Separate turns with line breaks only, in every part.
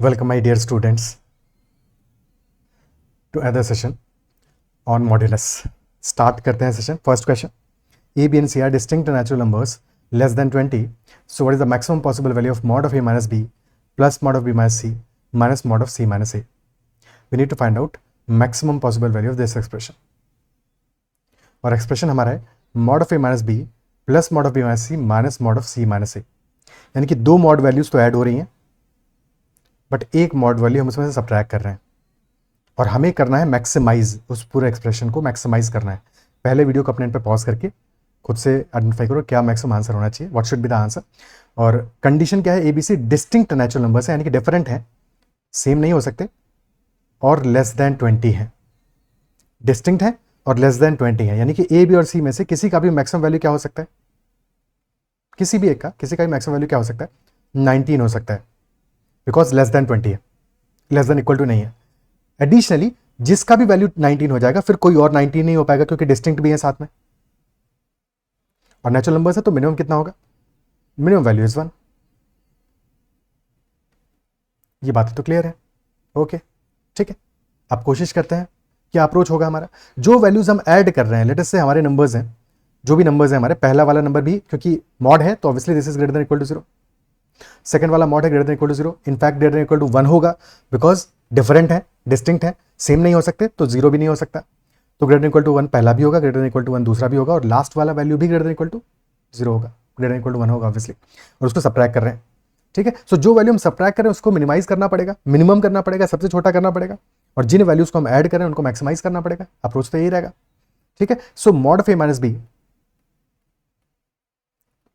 Welcome my dear students to another session on modulus. Start करते हैं session. First question. A, B and C are distinct natural numbers less than 20. So what is the maximum possible value of mod of A minus B plus mod of B minus C minus mod of C minus A? We need to find out maximum possible value of this expression. और expression हमारा है mod of A minus B plus mod of B minus C minus mod of C minus A. यानी कि दो mod values तो add हो रही हैं बट एक मॉड वैल्यू हम उसमें से सब्ट्रैक्ट कर रहे हैं और हमें करना है मैक्सिमाइज, उस पूरे एक्सप्रेशन को मैक्सिमाइज करना है। पहले वीडियो को अपने पे पॉज करके खुद से आइडेंटिफाई करो क्या मैक्सिमम आंसर होना चाहिए, what should be the answer. और कंडीशन क्या है, एबीसी डिस्टिंक्ट नेचुरल नंबर्स है, यानी कि डिफरेंट है, सेम नहीं हो सकते, और लेस देन 20 है। डिस्टिंक्ट है और लेस देन 20 है, यानी कि ए बी और सी में से किसी का भी मैक्सिमम वैल्यू क्या हो सकता है, किसी भी एक का, किसी का भी मैक्सिमम वैल्यू क्या हो सकता है, 19 हो सकता है, बिकॉज लेस देन 20 है, लेस देन इक्वल टू नहीं है। एडिशनली जिसका भी वैल्यू 19 हो जाएगा फिर कोई और 19 नहीं हो पाएगा क्योंकि डिस्टिंक्ट भी है साथ में, और नेचुरल नंबर्स है तो मिनिमम कितना होगा, मिनिमम वैल्यू इज 1। ये बातें तो क्लियर है, ओके ठीक है। अब कोशिश करते हैं क्या अप्रोच होगा हमारा। जो वैल्यूज हम ऐड कर रहे हैं, लेट अस से हमारे नंबर्स हैं, जो भी नंबर्स हैं हमारे, पहला वाला नंबर भी क्योंकि मॉड है तो obviously this is greater than equal to 0, second वाला मॉड है greater than equal to 0, in fact greater than equal to 1 होगा बिकॉज डिफरेंट है, डिस्टिंक्ट है, सेम नहीं हो सकते तो 0 भी नहीं हो सकता, तो ग्रेटर देन इक्वल टू 1 पहला भी होगा, ग्रेटर देन इक्वल टू 1 दूसरा भी होगा, और लास्ट वाला वैल्यू भी ग्रेटर देन इक्वल टू 0 होगा, ग्रेटर देन इक्वल टू 1 होगा ऑब्वियसली, और उसको सबट्रैक्ट कर रहे हैं, ठीक है। सो जो वैल्यू हम सबट्रैक्ट कर रहे हैं उसको मिनिमाइज करना पड़ेगा, मिनिमम करना पड़ेगा, सबसे छोटा करना पड़ेगा, और जिन वैल्यूज को हम ऐड कर रहे हैं उनको मैक्सिमाइज करना पड़ेगा। अप्रोच तो यही रहेगा, ठीक है। So mod of A minus B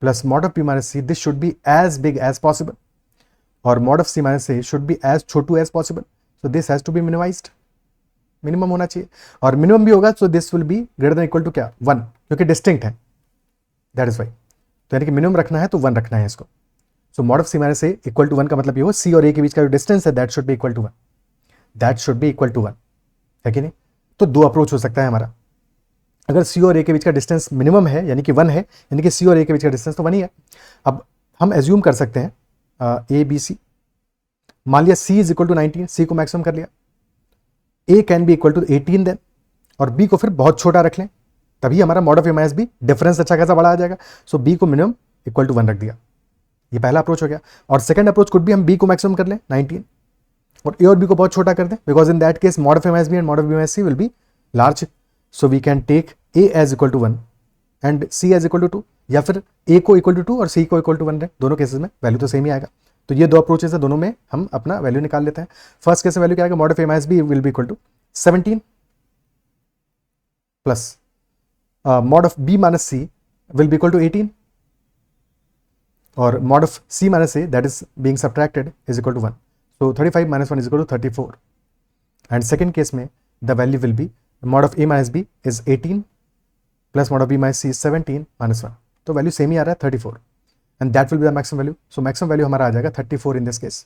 plus mod of B minus C, this should be as big as possible, और mod of c minus a should be as छोटू as possible, so this has to be minimized, minimum होना चाहिए, और minimum भी होगा so this will be greater than equal to क्या 1, क्योंकि distinct है, that is why, तो यानी कि मिनिमम रखना है तो 1 रखना है इसको। so mod of c minus a equal to 1 का मतलब ये हो c और a के बीच का जो डिस्टेंस है that should be equal to 1, that should be equal to 1, है कि नहीं। तो दो अप्रोच हो सकता है हमारा, अगर c और a के बीच का डिस्टेंस मिनिमम है यानी कि 1 है, यानी कि c और a के बीच का डिस्टेंस तो 1 ही है। अब हम एज्यूम कर सकते हैं ए बी सी, मान लिया c is equal to 19, c को मैक्सिमम कर लिया, a can be equal to 18 then, और b को फिर बहुत छोटा रख लें, तभी हमारा mod of A minus B difference अच्छा खासा बड़ा आ जाएगा। सो b को मिनिमम इक्वल टू 1 रख दिया, ये पहला अप्रोच हो गया। और सेकंड अप्रोच कुड भी हम b को मैक्सिमम कर लें 19, और a और b को बहुत छोटा कर दें, because in that case mod of A minus B and mod of B minus C will be large, so we can take a as equal to 1 and c as equal to 2, या फिर a को equal to 2 और c को equal to 1 रहे, दोनों cases में value तो same ही आएगा। तो ये दो अप्रोचेस है, दोनों में हम अपना वैल्यू निकाल लेते हैं। फर्स्ट केस में वैल्यू क्या आएगा, mod of A minus B will be equal to 17 plus mod of B minus C will be equal to 18, और mod of C minus A that is being subtracted is equal to 1, so 35 minus 1 is equal to 34, and second case में the value will be mod of A minus B is 18 plus mod of B minus C is 17 minus 1, तो value same ही आ रहा है 34, and that will be the maximum value. So maximum value हमारा आ जाएगा 34 in this case.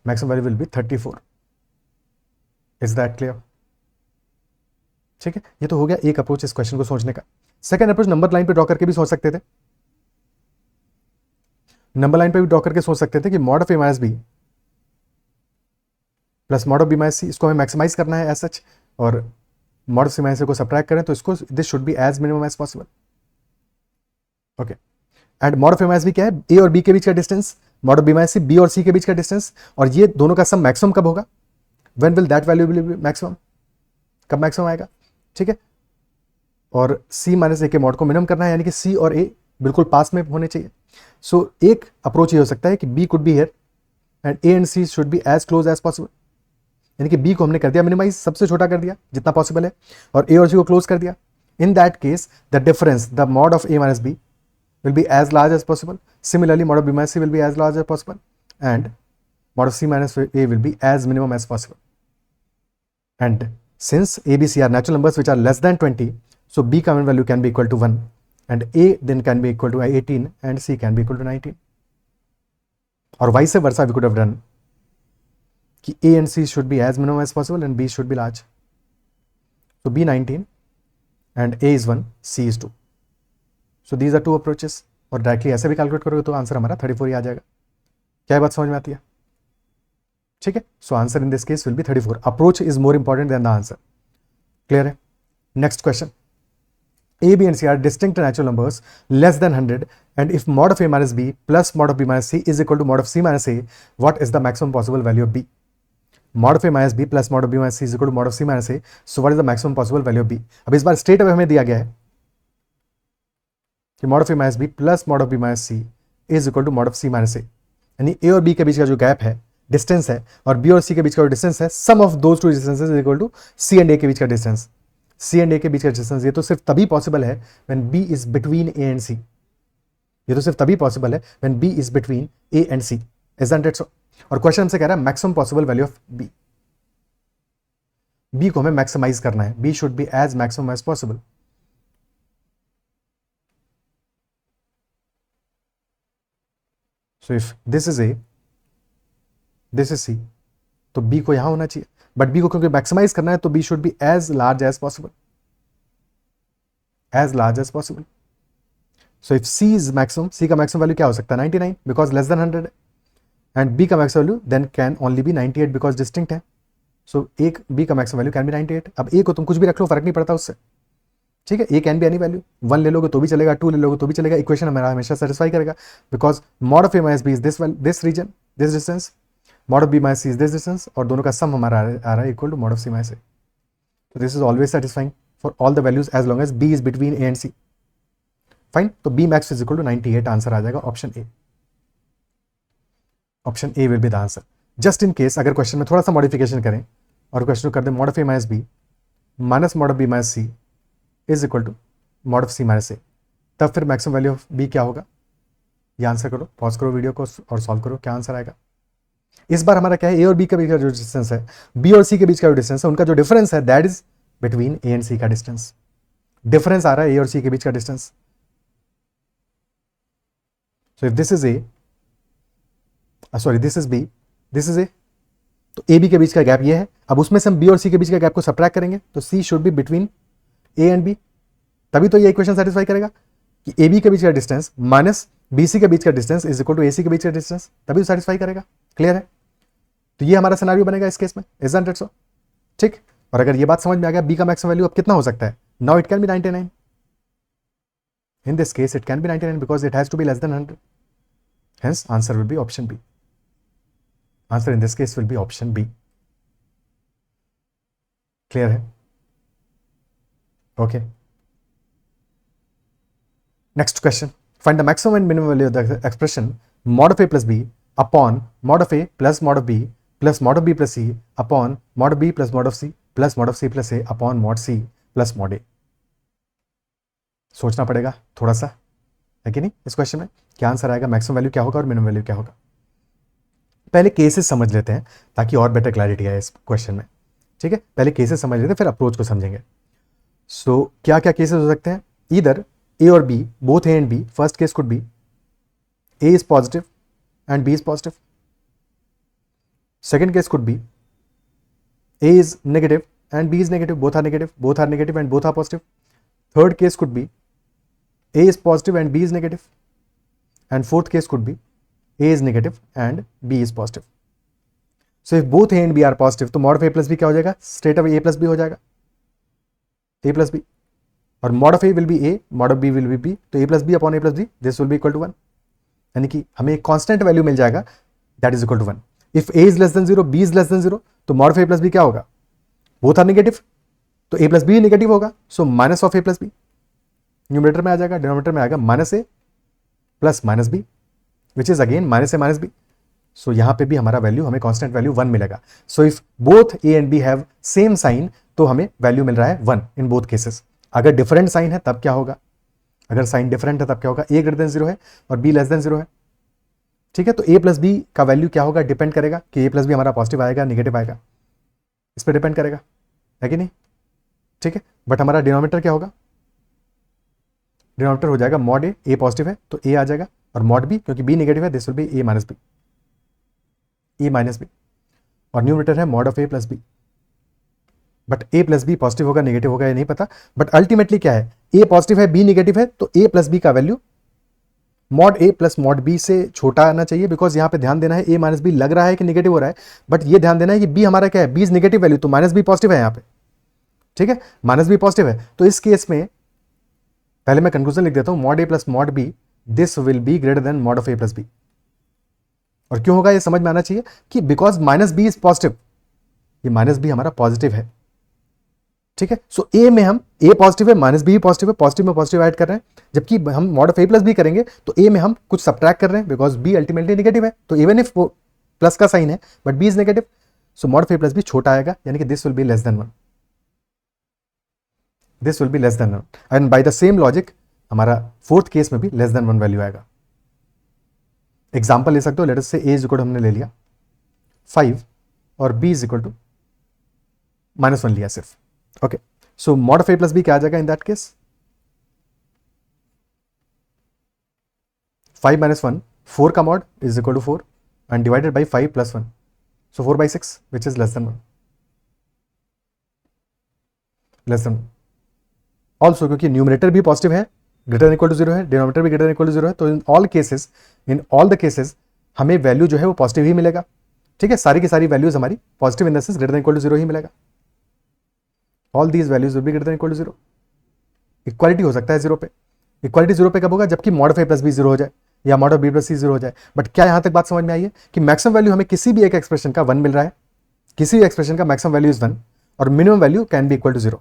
Maximum value will be 34. Is that clear? ठीक है, ये तो हो गया एक अप्रोच इस क्वेश्चन को सोचने का। सेकंड अप्रोच नंबर लाइन पे ड्रॉ करके भी सोच सकते थे, नंबर लाइन पे भी ड्रॉ करके सोच सकते थे कि mod of A minus B plus mod of B minus C, इसको हमें मैक्सिमाइज करना है एज सच, और mod of C minus C को सब्ट्रैक्ट करें तो इसको this should be as minimum as possible, okay. And mod of A minus B क्या है, ए और बी के बीच का distance, mod of B minus C B और सी के बीच का डिस्टेंस, और ये दोनों का सम मैक्सिमम कब होगा, when will that value will B maximum, कब मैक्सिमम आएगा, ठीक है। और सी माइनस ए के मॉड को मिनिमम करना है, यानी कि सी और ए बिल्कुल पास में होने चाहिए। सो एक अप्रोच ये हो सकता है कि B could be here and A and C should be as close as possible, यानी कि बी को हमने कर दिया मिनिमाइज, सबसे छोटा कर दिया जितना पॉसिबल है, और ए और सी को क्लोज कर दिया। In that case the difference, the mod of A minus B will be as large as possible. Similarly, mod of b minus c will be as large as possible, and mod of c minus a will be as minimum as possible. And since a, b, c are natural numbers which are less than 20, so b common value can be equal to 1, and a then can be equal to 18, and c can be equal to 19. Or vice versa, we could have done कि a and c should be as minimum as possible and b should be large. So b 19 and a is 1, c is 2. So these are two approaches, और directly ऐसे भी calculate करोगे तो answer हमारा 34 ही आ जाएगा। क्या बात समझ में आती है? ठीक है, so answer in this case will be 34. Approach is more important than the answer. Clear है? Next question. A, B, and C are distinct natural numbers less than 100, and if mod of A minus B plus mod of B minus C is equal to mod of C minus A, what is the maximum possible value of B? Mod of A minus B plus mod of B minus C is equal to mod of C minus A, so what is the maximum possible value of B? अब इस बार straight away हमें दिया गया है कि mod of A minus B plus mod of B minus C is equal to mod of C minus A, यानी A और B के बीच का जो गैप है, डिस्टेंस है, और B और C के बीच का जो डिस्टेंस है, sum of those two distances is equal to C and A के बीच का डिस्टेंस. C एंड A के बीच का डिस्टेंस ये तो सिर्फ तभी पॉसिबल है when B is between A and C. ये तो सिर्फ तभी पॉसिबल है when B is between A and C. Isn't it so? और क्वेश्चन हमसे कह रहा है maximum possible value of B. B को हमें मैक्सिमाइज करना है. B should be as maximum as possible. So if this is A, this is C, तो B को यहां होना चाहिए, बट B को क्योंकि मैक्सिमाइज करना है तो B should be as large as possible. As large as possible. So if C is maximum, C का मैक्सिमम वैल्यू क्या हो सकता है? 99, बिकॉज लेस देन 100 है. एंड B का maximum value then can only be 98 because distinct है. So एक B का मैक्सिमम वैल्यू कैन बी 98. अब A को तुम कुछ भी रख लो, फर्क नहीं पड़ता उससे. ठीक है, A can be any value. 1 ले लोगे तो भी चलेगा, 2 ले लोगे तो भी चलेगा. इक्वेशन हमारा हमेशा सेटिस्फाई करेगा, because mod of A minus B is this reason, this distance. mod of B minus C is this distance, और दोनों का सम हमारा आ रहा है equal to mod of C minus A. So this is always satisfying for all the values as long as B is between A and C. Fine. तो B max is equal to 98. Answer आ जाएगा option A. Option A will be the answer. Just in case अगर question में थोड़ा सा modification करें और question को कर दें mod of A minus B minus mod of B minus C is equal to mod of C minus A, तब फिर मैक्सिमम वैल्यू ऑफ B क्या होगा? ये आंसर करो, पॉज करो वीडियो को और सॉल्व करो, क्या आंसर आएगा. इस बार हमारा क्या है, ए और बी के बीच का जो डिस्टेंस है, बी और सी के बीच का जो डिस्टेंस है, उनका जो डिफरेंस है that is between A and C का डिस्टेंस. डिफरेंस आ रहा है ए और सी के बीच का distance. So if this is A, sorry this is B, this is A, तो ए बी के बीच का गैप ये है. अब उसमें से हम बी और सी के बीच का गैप को सब्ट्रैक्ट करेंगे तो C should be between A and B. तभी तो ये इक्वेशन सेटिस्फाई करेगा कि ए बी के बीच का डिस्टेंस माइनस बी सी के बीच का डिस्टेंस इज इक्वल टू ए सी के बीच का डिस्टेंस, तभी तो सेटिस्फाई करेगा. क्लियर है? तो ये हमारा सिनेरियो बनेगा इस केस में. इजंट इट सो? ठीक. और अगर ये बात समझ में आ गया, बी का मैक्सिमम वैल्यू अब कितना हो सकता है? Now it can be 99. In this case it can be 99 because it has to be less than 100. Hence answer will be option B. Answer in this case will be option B. Clear है? Okay. Next question. Find the maximum and minimum value of the expression mod of A plus B upon mod of A plus mod of B plus mod of B plus C upon mod of B plus mod of C plus mod of C plus A upon mod C plus mod A. सोचना पड़ेगा थोड़ा सा, है कि नहीं? इस question में क्या आंसर आएगा, मैक्सिमम वैल्यू क्या होगा और मिनिमम वैल्यू क्या होगा. पहले केसेस समझ लेते हैं ताकि और बेटर क्लैरिटी आए इस क्वेश्चन में. ठीक है, पहले केसेस समझ लेते हैं फिर अप्रोच को समझेंगे. सो क्या क्या केसेस हो सकते हैं? ईदर A और B, both A and B. First case could be A is positive and B is positive. Second case could be A is negative and B is negative. Both are negative. Both are negative and both are positive. Third case could be A is positive and B is negative. And fourth case could be A is negative and B is positive. So if both A and B are positive, तो mod of A plus B क्या हो जाएगा? Straight away A plus B हो जाएगा. A plus B. और mod of A will be A, mod of B will be B. तो A plus B upon A plus B, this will be equal to 1. यानी कि हमें एक constant value मिल जाएगा that is equal to 1. If A is less than 0, B is less than 0, तो mod of A plus B क्या होगा? Both are negative, तो A plus B नेगेटिव होगा. So minus of A plus B numerator में आ जाएगा, denominator में आएगा minus A plus minus B which is again minus A minus B. So यहाँ पे भी हमारा वैल्यू, हमें कांस्टेंट वैल्यू 1 मिलेगा. So if both A and B have same sign तो हमें वैल्यू मिल रहा है 1 इन बोथ केसेस. अगर डिफरेंट साइन है तब क्या होगा? अगर साइन डिफरेंट है तब क्या होगा? A ग्रेटर देन 0 है और B लेस देन 0 है. ठीक है, तो A प्लस B का वैल्यू क्या होगा? डिपेंड करेगा कि A प्लस B हमारा पॉजिटिव आएगा नेगेटिव आएगा, इस पर डिपेंड करेगा, है कि नहीं? ठीक है, बट हमारा डिनोमिनेटर क्या होगा? डिनोमिनेटर हो जाएगा मॉड ए पॉजिटिव है तो A आ जाएगा, और मॉड B क्योंकि B नेगेटिव है this will B A minus B, E minus B, और न्यूमरेटर है mod of A plus B. But A plus B positive होगा नेगेटिव होगा ये नहीं पता, बट अल्टीमेटली क्या है? A पॉजिटिव है B नेगेटिव है तो A प्लस B का value mod A plus mod B से छोटा आना चाहिए, बिकॉज यहाँ पे ध्यान देना है ए माइनस बी लग रहा है कि निगेटिव हो रहा है, बट ये ध्यान देना है कि बी हमारा क्या है, बी इज निगेटिव वैल्यू, तो माइनस बी पॉजिटिव है यहाँ पे, ठीक है, माइनस बी पॉजिटिव है। तो इस केस में पहले मैं कंक्लूजन लिख देता हूं, mod A plus mod B this will be greater than mod of A plus B. और क्यों होगा ये समझ में आना चाहिए कि because minus B is positive, ये माइनस बी हमारा पॉजिटिव है, ठीक है। सो ए में हम ए पॉजिटिव है, माइनस बी पॉजिटिव है, पॉजिटिव में पॉजिटिव ऐड कर रहे हैं, जबकि हम mod of A plus B करेंगे तो ए में हम कुछ सब्ट्रैक्ट कर रहे हैं, बिकॉज बी अल्टीमेटली नेगेटिव है, तो इवन इफ वो प्लस का साइन है but B is negative, so mod of A plus B छोटा आएगा, यानी कि this will be less than 1, this will be less than 1। And by the same logic हमारा फोर्थ केस में भी लेस देन 1 वैल्यू आएगा। Example ले सकते हो, लेट अस से ए इज इक्वल टू हमने ले लिया 5 और b इज इक्वल टू -1 लिया सिर्फ, okay. So mod of A plus B क्या आ जाएगा इन दैट केस, 5 - 1 4 का mod is equal to 4 and divided by 5 + 1, so 4/6 which is less than 1, less than also, क्योंकि न्यूमरेटर भी पॉजिटिव है, ग्रेटर देन इक्वल टू 0 है, डिनोमिनेटर भी greater than equal to 0 है, तो इन ऑल द केसेस हमें value जो है वो पॉजिटिव ही मिलेगा, ठीक है। सारी की सारी वैल्यूज हमारी positive in the sense greater than equal to 0 ही मिलेगा, all these values will be greater than equal to 0। Equality हो सकता है 0 पे, इक्वालिटी 0 पे कब होगा, जबकि mod of A plus B 0 हो जाए या mod of B plus C 0 हो जाए। बट क्या यहां तक बात समझ में आई है कि मैक्सिमम वैल्यू हमें किसी भी एक एक्सप्रेशन का 1 मिल रहा है, किसी भी एक्सप्रेशन का मैक्सिमम वैल्यू इज 1 और minimum value can be equal to 0,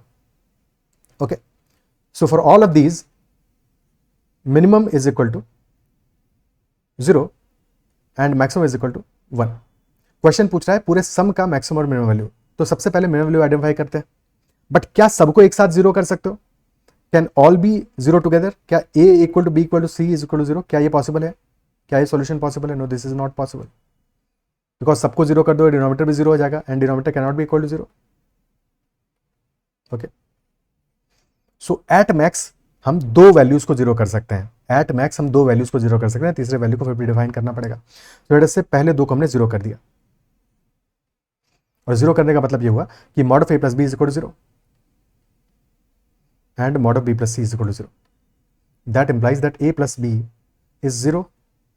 okay. So for all of these minimum is equal to 0 and maximum is equal to 1। Question पूछ रहा है पूरे सम का मैक्सिमम और मिनिमम वैल्यू, तो सबसे पहले मिनिमम वैल्यू आइडेंटिफाई करते हैं। बट क्या सबको एक साथ 0 कर सकते हो, कैन ऑल बी 0 टुगेदर, क्या a equal to B equal to C is equal to 0, क्या ये पॉसिबल है, क्या ये सॉल्यूशन पॉसिबल है, no this is not possible, because सबको 0 कर दो डिनोमिनेटर भी 0 हो जाएगा and denominator can not be equal to 0, okay. So at max हम दो वैल्यूज को 0 कर सकते हैं, एट मैक्स हम दो वैल्यूज को 0 कर सकते हैं, तीसरे वैल्यू को फिर भी डिफाइन करना पड़ेगा। तो इससे पहले दो को हमने 0 कर दिया, और 0 करने का मतलब ये हुआ कि mod of A plus B is equal to 0 and mod of b plus c is equal to 0. That implies that a plus b is 0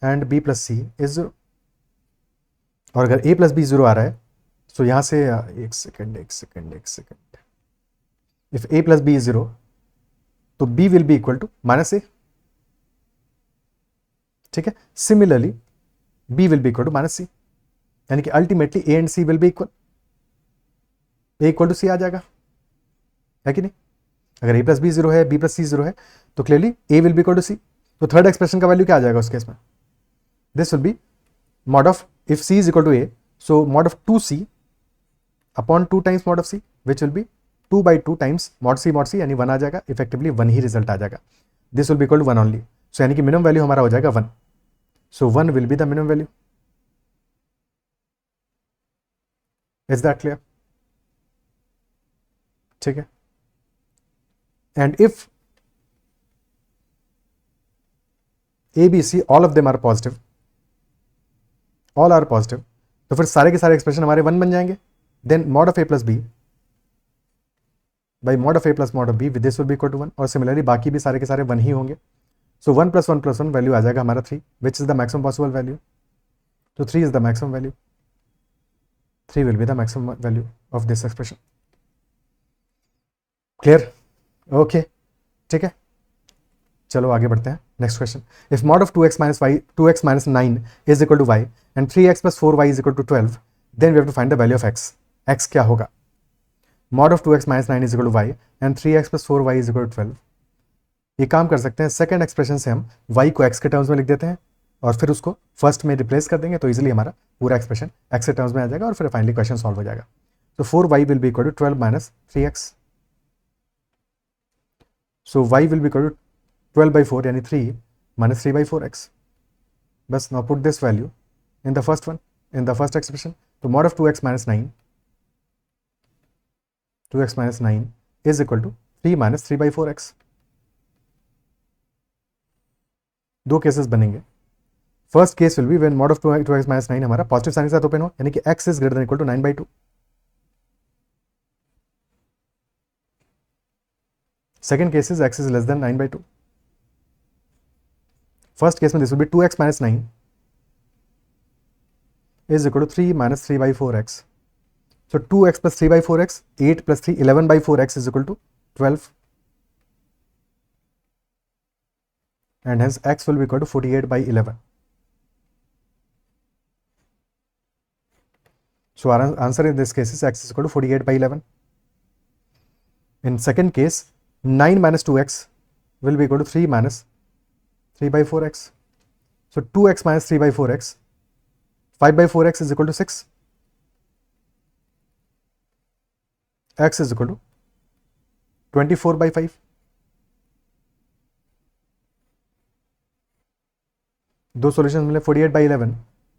and b plus c is 0. और अगर a plus b 0 आ रहा है तो यहां से एक second, if a plus b is 0 तो b will be equal to -a, ठीक है। Similarly b will be equal to -c, यानी कि ultimately a and c will be equal, a equal to c आ जाएगा, है कि नहीं। अगर a प्लस बी 0 है, b प्लस सी 0 है, तो clearly a will be equal to c। तो थर्ड एक्सप्रेशन का वैल्यू क्या आ जाएगा उस केस में, this will be mod of, if c is equal to a, so mod of 2c upon 2 times mod of c, which will be 2/2 times mod c, यानी 1 आ जाएगा, effectively 1 ही result आ जाएगा, this will be equal to 1 only. So यानी कि minimum value हमारा हो जाएगा 1, so 1 will be the minimum value. Is that clear, ठीक है। And if a b c all of them are positive, all are positive, तो फिर सारे के सारे एक्सप्रेशन हमारे 1 बन जाएंगे, then mod of a plus B by mod of a plus mod of b this will be equal to 1, और similarly बाकी भी सारे के सारे 1 ही होंगे। सो 1 + 1 + 1 वैल्यू आ जाएगा हमारा 3, which is the maximum possible value, तो 3 is the maximum value, 3 will be the maximum value of this expression. Clear, okay, ठीक है। चलो आगे बढ़ते हैं, next question. If mod of 2x - 9 is equal to y and 3x + 4y is equal to 12, then we have to find the value of x। x क्या होगा, mod of 2x - 9 is equal to y and 3x + 4y is equal to 12। ये काम कर सकते हैं, second expression से हम y को x के टर्म्स में लिख देते हैं और फिर उसको फर्स्ट में रिप्लेस कर देंगे, तो इजीली हमारा पूरा एक्सप्रेशन x के टर्म्स में आ जाएगा और फिर फाइनली क्वेश्चन सॉल्व हो जाएगा। तो 4y will be equal to 12 - 3x, so y will be equal to 12/4 यानी 3 - 3/4x। बस now put this value in the first one, in the first expression. तो mod of 2x - 9 is equal to 3 - 3/4x। दो cases बनेंगे, first case will be when mod of 2x - 9 हमारा positive sign के साथ open हो, यानी कि x is greater than equal to 9/2। Second case is x is less than 9/2। First case में this will be 2x minus 9 is equal to 3 minus 3 by 4x. So 2x plus 3 by 4x, 8 plus 3, 11 by 4x is equal to 12. And hence x will be equal to 48 by 11. So our answer in this case is x is equal to 48 by 11. In second case, 9 minus 2x will be equal to 3 minus 3 by 4x. So 2x minus 3 by 4x, 5 by 4x is equal to 6. x is equal to 24 by 5. दो solutions मिले 48 by 11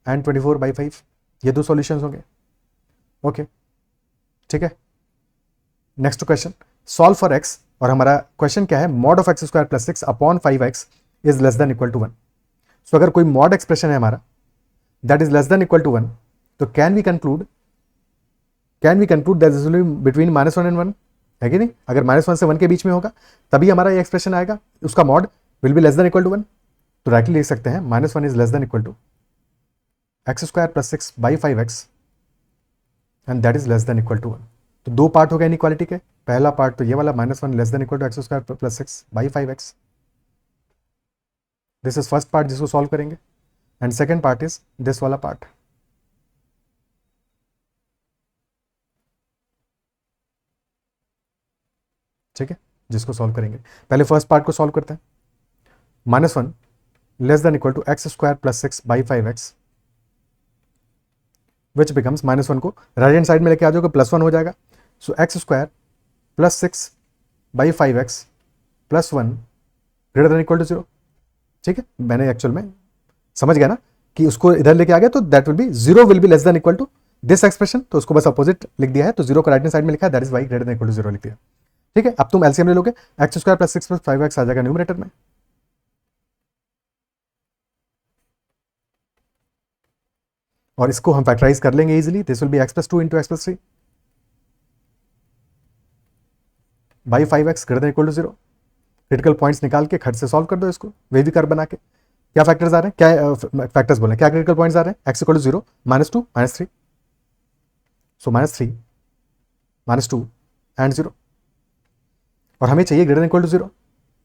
and 24 by 5. ये दो solutions होंगे. Okay ठीक है. Next question, solve for x. और हमारा question क्या है, mod of X square plus 6 upon 5x is less than equal to 1. So अगर कोई मॉड एक्सप्रेशन है हमारा that is less than equal to 1, तो can we conclude that this will be between -1 and 1, है कि नहीं. अगर -1 से 1 के बीच में होगा तभी हमारा ये एक्सप्रेशन आएगा, उसका mod will be less than equal to 1. तो डायरेक्टली लिख सकते हैं -1 is less than equal to X square plus 6 by 5x and that is less than equal to 1. तो दो पार्ट हो गए इनइक्वालिटी के. पहला पार्ट तो ये वाला -1 less than equal to X square plus 6 by 5x. This is first part जिसको सॉल्व करेंगे. And second part is this वाला पार्ट. ठीक है, जिसको सॉल्व करेंगे. पहले फर्स्ट पार्ट को सॉल्व करते हैं. -1 less than equal to X square plus 6 by 5x which becomes -1 को राइट हैंड साइड में लेके आ जाओगे +1 हो जाएगा. So X square plus 6 by 5x plus 1 greater than equal to 0. ठीक है, मैंने एक्चुअल में समझ गया ना कि उसको इधर लेके आ गया, तो that will be 0 will be less than equal to this expression. तो उसको बस अपोजिट लिख दिया है, तो 0 को राइट हैंड साइड में लिखा है, that is Y greater than equal to 0 लिख दिया. ठीक है, अब तुम एलसीएम ले लोगे, X square plus 6 plus 5x आ जाएगा न्यूमरेटर में. और इसको हम फैक्टराइज कर लेंगे easily. This will be x plus 2 into X plus 3 by 5x greater than equal to 0. Critical points निकाल के खट से सॉल्व कर दो इसको, वे भी कर बना के. क्या फैक्टर्स आ रहे हैं, क्या फैक्टर्स बोले, क्या क्रिटिकल पॉइंट्स आ रहे हैं, x equal to 0, -2 -3. So -3 -2 and 0. और हमें चाहिए ग्रेटर देन इक्वल टू 0.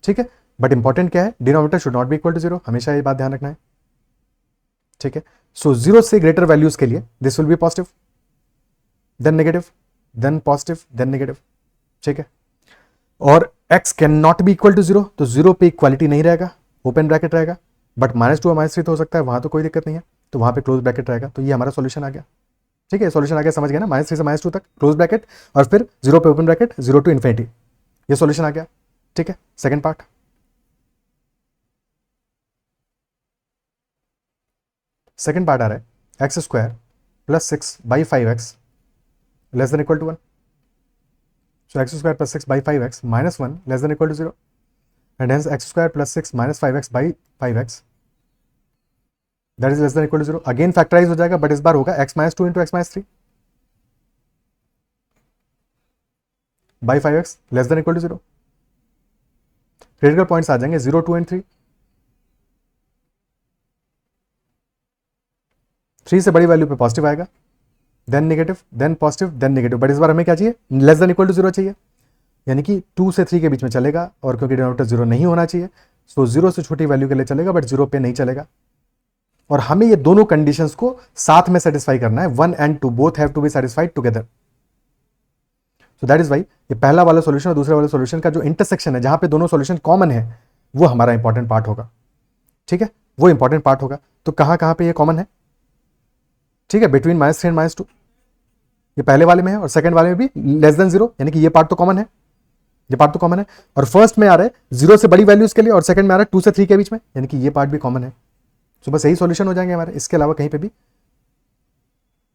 ठीक है, बट इंपॉर्टेंट क्या है, denominator should not be equal to 0. हमेशा ये बात ध्यान रखना है. ठीक है, सो 0 से ग्रेटर वैल्यूज के लिए this will be positive, then negative, then positive, then negative. ठीक है, और x can not be equal to 0, तो 0 पे इक्वालिटी नहीं रहेगा, ओपन ब्रैकेट रहेगा. बट -2 और -3 तो हो सकता है, वहां तो कोई दिक्कत नहीं है, तो वहां पे क्लोज ब्रैकेट रहेगा. तो ये हमारा सॉल्यूशन आ गया. ठीक है, सॉल्यूशन आ गया, समझ गया ना. -3 से -2 तक क्लोज ब्रैकेट और फिर 0 पे ओपन ब्रैकेट, 0 टू इन्फिनिटी, ये सॉल्यूशन आ गया. ठीक है, सेकंड पार्ट. सेकंड पार्ट आ रहा है X square plus 6 by 5x less than equal to 1. So X square plus 6 by 5x -1 less than equal to 0. And hence X square plus 6 minus 5x by 5x that is less than equal to 0. Again factorise हो जाएगा, but इस बार होगा x minus 2 into X minus 3 by 5x less than equal to 0. Critical points आ जाएंगे 0, 2 and 3. 3 से बड़ी value पे positive आएगा, then negative, then positive, then negative. But इस बार हमें क्या चाहिए, लेस देन इक्वल टू 0 चाहिए, यानी कि 2 से 3 के बीच में चलेगा. और क्योंकि डिनोमिनेटर 0 नहीं होना चाहिए, सो 0 से छोटी वैल्यू के लिए चलेगा, बट 0 पे नहीं चलेगा. और हमें ये दोनों कंडीशंस को साथ में सेटिस्फाई करना है. 1 and 2 both have to be satisfied together. So that is why ये पहला वाला सॉल्यूशन और दूसरे वाले सॉल्यूशन का जो इंटरसेक्शन है, जहां पे दोनों सॉल्यूशन कॉमन है, वो हमारा इंपॉर्टेंट पार्ट होगा. ठीक है, वो इंपॉर्टेंट पार्ट होगा. तो कहां पे ये कॉमन है. ठीक है, बिटवीन -3 एंड -2, ये पहले वाले में है और सेकंड वाले में भी लेस देन 0, यानी कि ये पार्ट तो कॉमन है, ये पार्ट तो कॉमन है. और फर्स्ट में आ रहा है 0 से बड़ी वैल्यूज के लिए, और सेकंड में आ रहा है 2 से 3 के बीच में, यानी कि ये पार्ट भी कॉमन है. सो बस यही सॉल्यूशन हो जाएंगे हमारे, इसके अलावा कहीं पे भी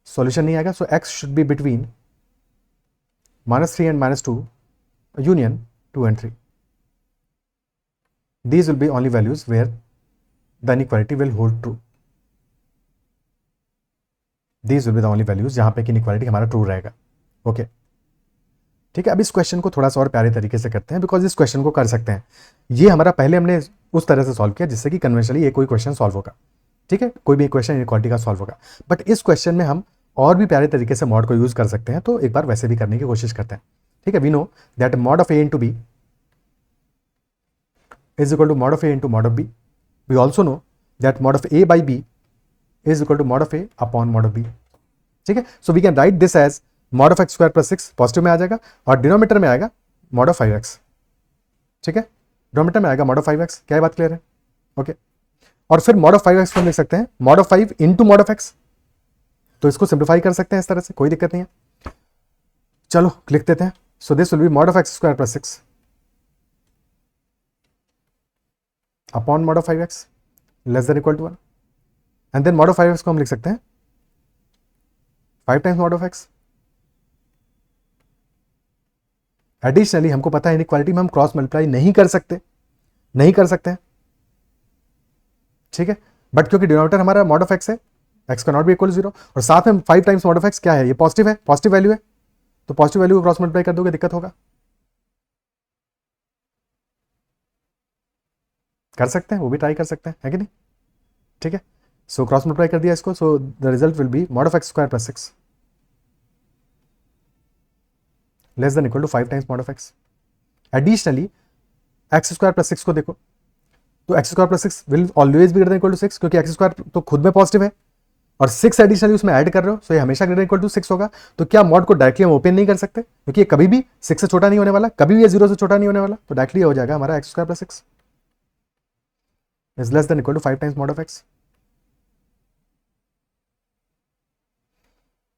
सॉल्यूशन नहीं आएगा. सो x should be between -3 and -2 union 2 and 3. These will be only values where the inequality will hold true. These will be the only values जहां पे कि inequality हमारा ट्रू रहेगा. ओके, ठीक है, अब इस क्वेश्चन को थोड़ा सा और प्यारे तरीके से करते हैं, बिकॉज इस क्वेश्चन को कर सकते हैं। ये हमारा पहले हमने उस तरह से सॉल्व किया जिससे कि कन्वेंशनली ये कोई क्वेश्चन सॉल्व होगा, ठीक है, कोई भी क्वेश्चन इनइक्वालिटी का सॉल्व होगा। बट इस क्वेश्चन में हम और भी प्यारे तरीके से मॉड को यूज कर सकते हैं, तो एक बार वैसे भी करने की कोशिश करते हैं। ठीक है, we know that mod of A into B is equal to mod of a into mod of b. We also know that mod of a by b is equal to mod of a upon mod of b. ठीक है, so we can write this as mod of x square plus 6 positive में आ जाएगा और denominator में आएगा mod of 5x। ठीक है, डिनोमीटर में आएगा mod of 5x। क्या ये बात क्लियर है? ओके, और फिर mod of 5x को हम लिख सकते हैं mod of 5 into mod of x। तो इसको सिंप्लीफाई कर सकते हैं इस तरह से, कोई दिक्कत नहीं है। चलो लिख देते हैं। So this will be mod of x square plus 6 upon mod of 5x less than equal to 1, and then mod of 5x को हम लिख सकते हैं 5 times mod of x। Additionally हमको पता है इनइक्वालिटी में हम क्रॉस मल्टीप्लाई नहीं कर सकते हैं, ठीक है, बट क्योंकि डिनोमिनेटर हमारा mod of x है, x का नॉट भी इक्वल 0, और साथ में 5 टाइम्स mod of x क्या है, ये पॉजिटिव है, पॉजिटिव वैल्यू है, तो पॉजिटिव वैल्यू को क्रॉस मल्टीप्लाई कर दोगे दिक्कत होगा। कर सकते हैं, वो भी ट्राई कर सकते हैं, है कि नहीं? ठीक है, सो क्रॉस मल्टीप्लाई कर दिया इसको, so the result will be mod of x square plus 6 less than equal to 5 times mod of x। Additionally x square plus 6 को देखो, तो x square plus 6 will always be greater than equal to 6, क्योंकि x square तो खुद में positive है और 6 additionally उसमें ऐड कर रहे हो, सो ये हमेशा ग्रेटर इक्वल टू 6 होगा। तो क्या मॉड को डायरेक्टली हम ओपन नहीं कर सकते, क्योंकि ये कभी भी 6 से छोटा नहीं होने वाला, कभी भी ये 0 से छोटा नहीं होने वाला, तो डायरेक्टली हो जाएगा हमारा x square plus 6 is less than equal to 5 times mod of x,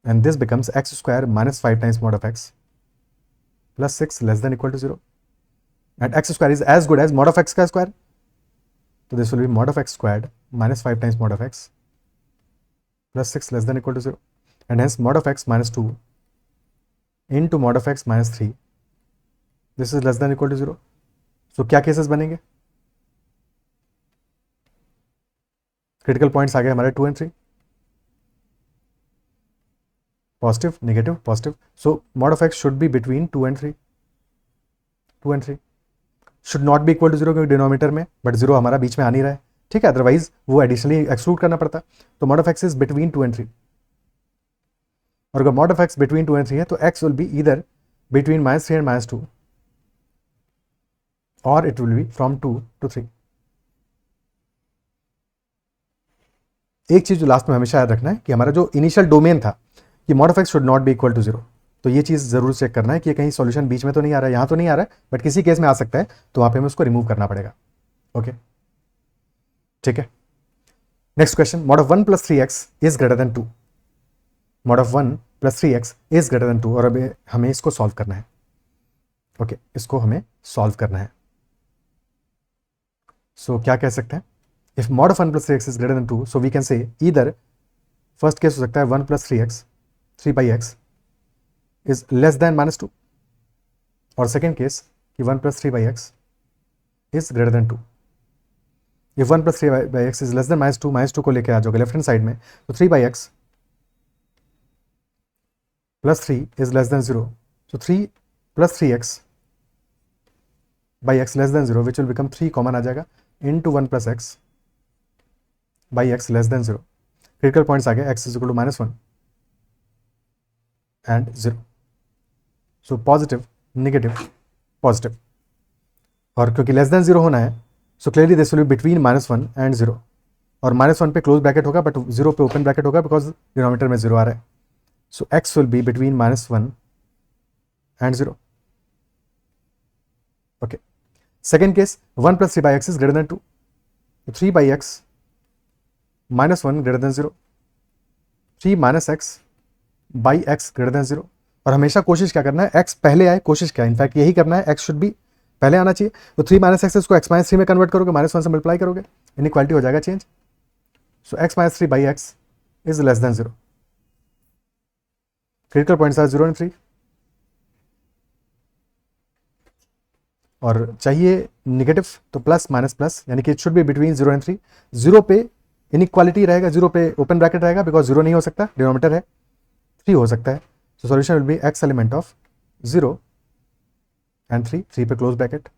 and this becomes x square minus 5 times mod of x plus 6 less than equal to 0, and x square is as good as mod of x का square, so this will be mod of x squared minus 5 times mod of x plus 6 less than equal to 0, and hence mod of x minus 2 into mod of x minus 3, this is less than equal to 0। so क्या cases बनेंगे? Critical points आ गए हमारे 2 and 3, positive negative positive, so mod of x should be between 2 and 3, 2 and 3 should not be equal to 0 क्योंकि denominator में, but 0 हमारा बीच में आ नहीं रहा है, ठीक है, अदरवाइज वो एडिशनली एक्सक्लूड करना पड़ता। तो mod of x is between 2 and 3, और अगर mod of x between 2 and 3 है तो x will be either between -3 and -2, और it will be from 2 to 3। एक चीज जो लास्ट में हमेशा याद रखना है कि हमारा जो इनिशियल डोमेन था कि mod of x should not be equal to 0, तो ये चीज जरूर चेक करना है कि कहीं सॉल्यूशन बीच में तो नहीं आ रहा है, यहां तो नहीं आ रहा है, बट किसी केस में आ सकता है, तो वहां पे हमें उसको रिमूव करना पड़ेगा। ओके, ठीक है, next question, mod of 1 plus 3x is greater then 2, mod of 1 plus 3x is greater then 2, और अब हमें इसको सॉल्व करना है। ओके, इसको हमें सॉल्व करना है। सो क्या कह सकते हैं, if mod of 1 plus 3x is greater than 2, so we can say either first case हो सकता है 1 plus 3x 3 by x is less than -2, और second case कि 1 plus 3 by x is greater than 2। if 1 plus 3 by x is less than -2 को लेके आ जाओगे left hand side में, तो 3 by x plus 3 is less than 0, so 3 plus 3x by x less than 0 which will become 3 common आ जाएगा into 1 plus x by x less than 0। Critical points आ गए, x is equal to -1 and 0, so positive negative positive, और क्योंकि less than 0 होना है, so clearly this will be between -1 and 0, और -1 पे close bracket होगा बट 0 पे ओपन ब्रैकेट होगा बिकॉज डिनोमिनेटर में 0 आ रहा है, सो x will be between -1 and 0। Okay, second case 1 plus 3 by x is greater than 2, 3 by x -1 greater than 0, 3 minus x by x greater than 0, और हमेशा कोशिश क्या करना है, x पहले आए, कोशिश क्या, इनफैक्ट यही करना है, x शुड बी पहले आना चाहिए। तो 3 minus x इसको x minus 3 में कन्वर्ट करोगे, -1 से मल्टीप्लाई करोगे, इनइक्वालिटी हो जाएगा change, so x minus 3 by x is less than 0। Critical points are 0 and 3, और चाहिए नेगेटिव तो प्लस माइनस प्लस, यानी कि it should be between 0 and 3। 0 पे इनइक्वालिटी रहेगा, 0 पे ओपन ब्रैकेट रहेगा बिकॉज 0 नहीं हो सकता, डिनोमिनेटर है, 3 हो सकता है, so solution will be x element of 0 and 3 पे क्लोज ब्रैकेट,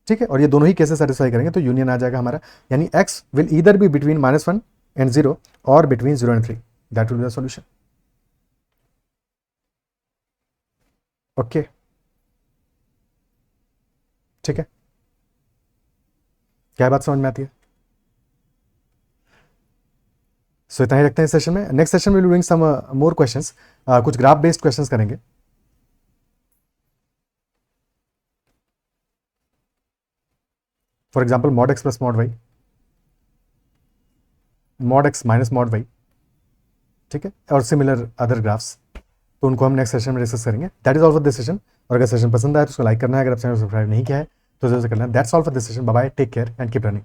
ठीक है। और ये दोनों ही केसेस सेटिस्फाई करेंगे तो यूनियन आ जाएगा हमारा, यानी x will either be between -1 and 0 और between 0 and 3, that will be the solution. Okay, ठीक है, क्या बात समझ में आती है? सो इतना ही रखते हैं इस सेशन में। नेक्स्ट सेशन में will doing some more questions, कुछ ग्राफ बेस्ड क्वेश्चंस करेंगे। For example mod x plus mod y, mod x minus mod y, ठीक है, और सिमिलर अदर ग्राफ्स, तो उनको हम नेक्स्ट सेशन में डिस्कस करेंगे। That is all for this session. और अगर सेशन पसंद आए तो उसको लाइक करना है, अगर आप चैनल सब्सक्राइब नहीं किया है तो जरूर से करना है। That's all for this session. Bye bye, take care and keep running.